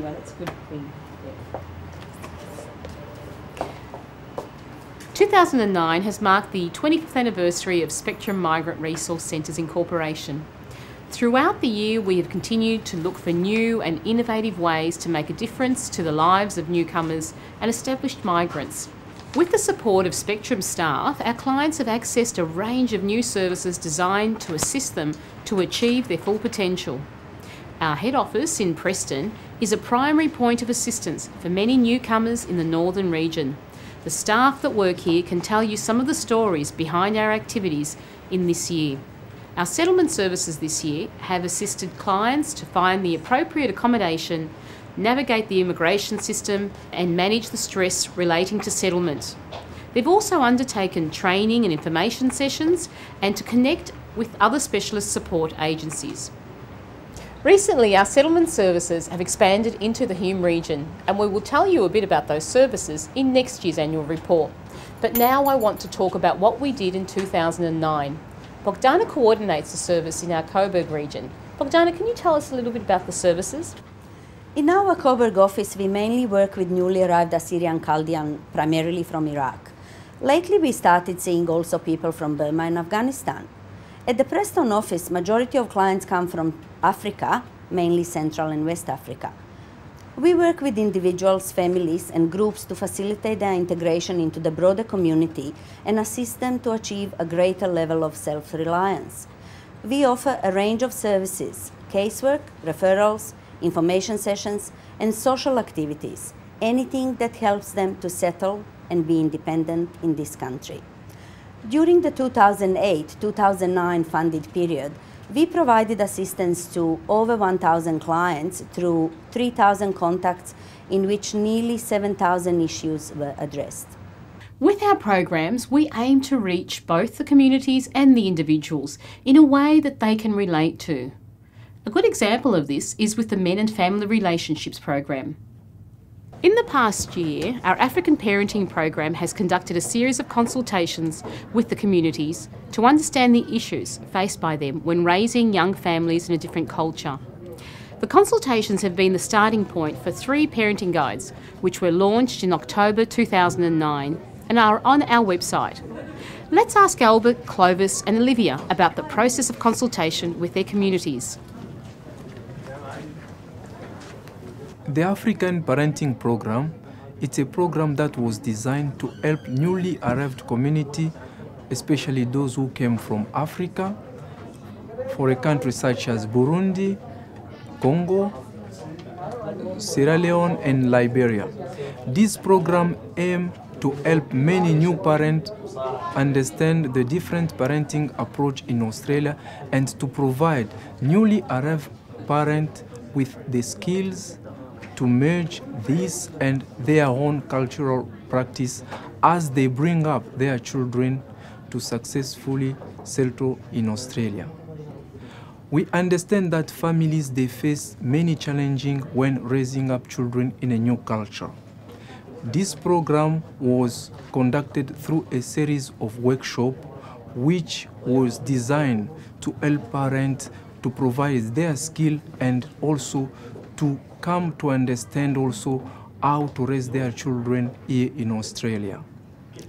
anyway, that's a good thing. Yeah. 2009 has marked the 25th anniversary of Spectrum Migrant Resource Centres Incorporation. Throughout the year, we have continued to look for new and innovative ways to make a difference to the lives of newcomers and established migrants. With the support of Spectrum staff, our clients have accessed a range of new services designed to assist them to achieve their full potential. Our head office in Preston is a primary point of assistance for many newcomers in the northern region. The staff that work here can tell you some of the stories behind our activities in this year. Our settlement services this year have assisted clients to find the appropriate accommodation, navigate the immigration system and manage the stress relating to settlement. They've also undertaken training and information sessions and to connect with other specialist support agencies. Recently, our settlement services have expanded into the Hume region, and we will tell you a bit about those services in next year's annual report. But now I want to talk about what we did in 2009. Bogdana coordinates the service in our Coburg region. Bogdana, can you tell us a little bit about the services? In our Coburg office, we mainly work with newly arrived Assyrian Chaldean, primarily from Iraq. Lately, we started seeing also people from Burma and Afghanistan. At the Preston office, majority of clients come from Africa, mainly Central and West Africa. We work with individuals, families and groups to facilitate their integration into the broader community and assist them to achieve a greater level of self-reliance. We offer a range of services: casework, referrals, information sessions and social activities, anything that helps them to settle and be independent in this country. During the 2008-2009 funded period, we provided assistance to over 1,000 clients through 3,000 contacts in which nearly 7,000 issues were addressed. With our programs, we aim to reach both the communities and the individuals in a way that they can relate to. A good example of this is with the Men and Family Relationships program. In the past year, our African Parenting program has conducted a series of consultations with the communities to understand the issues faced by them when raising young families in a different culture. The consultations have been the starting point for 3 parenting guides, which were launched in October 2009 and are on our website. Let's ask Albert, Clovis and Olivia about the process of consultation with their communities. The African Parenting Program, it's a program that was designed to help newly arrived community, especially those who came from Africa, for a country such as Burundi, Congo, Sierra Leone and Liberia. This program aims to help many new parents understand the different parenting approach in Australia and to provide newly arrived parents with the skills to merge this and their own cultural practice as they bring up their children to successfully settle in Australia. We understand that families, they face many challenges when raising up children in a new culture. This program was conducted through a series of workshops which was designed to help parents to provide their skill and also to come to understand also how to raise their children here in Australia.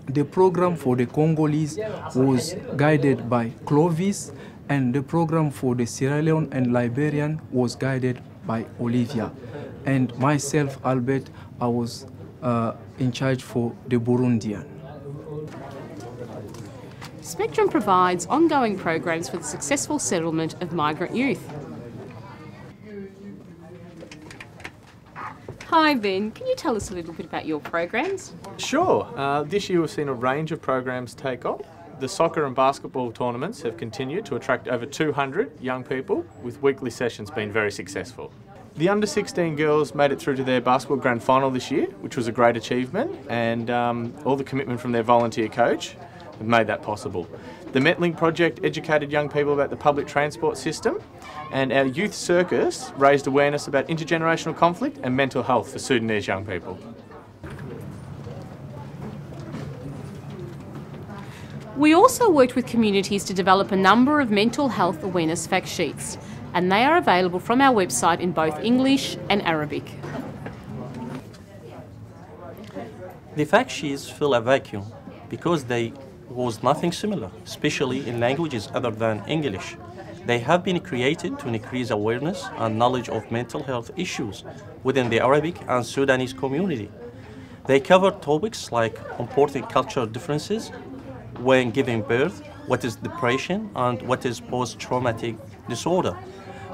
The program for the Congolese was guided by Clovis, and the program for the Sierra Leone and Liberian was guided by Olivia. And myself, Albert, I was in charge for the Burundian. Spectrum provides ongoing programs for the successful settlement of migrant youth. Hi Ben, can you tell us a little bit about your programs? Sure. This year we've seen a range of programs take off. The soccer and basketball tournaments have continued to attract over 200 young people, with weekly sessions being very successful. The under 16 girls made it through to their basketball grand final this year, which was a great achievement, and all the commitment from their volunteer coach have made that possible. The MetLink project educated young people about the public transport system, and our youth circus raised awareness about intergenerational conflict and mental health for Sudanese young people. We also worked with communities to develop a number of mental health awareness fact sheets, and they are available from our website in both English and Arabic. The fact sheets fill a vacuum because there was nothing similar, especially in languages other than English. They have been created to increase awareness and knowledge of mental health issues within the Arabic and Sudanese community. They cover topics like important cultural differences when giving birth, what is depression, and what is post-traumatic disorder.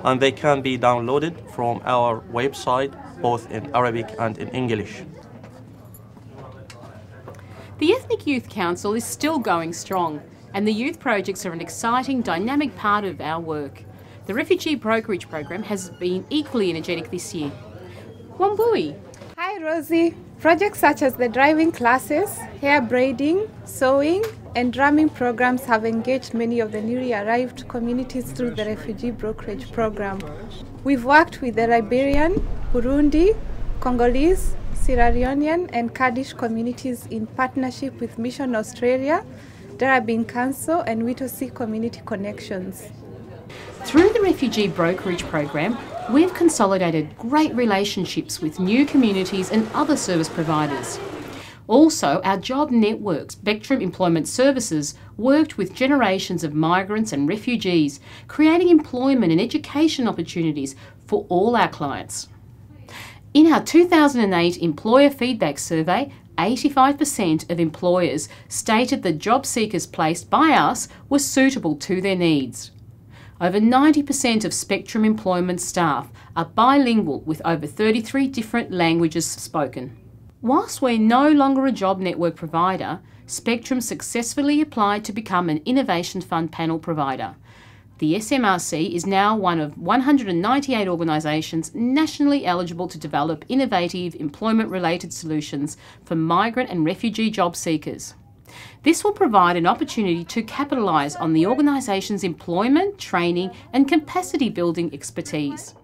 And they can be downloaded from our website, both in Arabic and in English. The Ethnic Youth Council is still going strong, and the youth projects are an exciting, dynamic part of our work. The Refugee Brokerage Program has been equally energetic this year. Wambui. Hi Rosie. Projects such as the driving classes, hair braiding, sewing, and drumming programs have engaged many of the newly arrived communities through the Refugee Brokerage Program. We've worked with the Liberian, Burundi, Congolese, Sierra Leonean, and Kurdish communities in partnership with Mission Australia, Darabin Council, and Witosi Community Connections. Through the Refugee Brokerage Program, we've consolidated great relationships with new communities and other service providers. Also, our job network, Spectrum Employment Services, worked with generations of migrants and refugees, creating employment and education opportunities for all our clients. In our 2008 Employer Feedback Survey, 85% of employers stated the job seekers placed by us were suitable to their needs. Over 90% of Spectrum employment staff are bilingual with over 33 different languages spoken. Whilst we're no longer a job network provider, Spectrum successfully applied to become an Innovation Fund panel provider. The SMRC is now one of 198 organisations nationally eligible to develop innovative employment-related solutions for migrant and refugee job seekers. This will provide an opportunity to capitalise on the organisation's employment, training and capacity building expertise.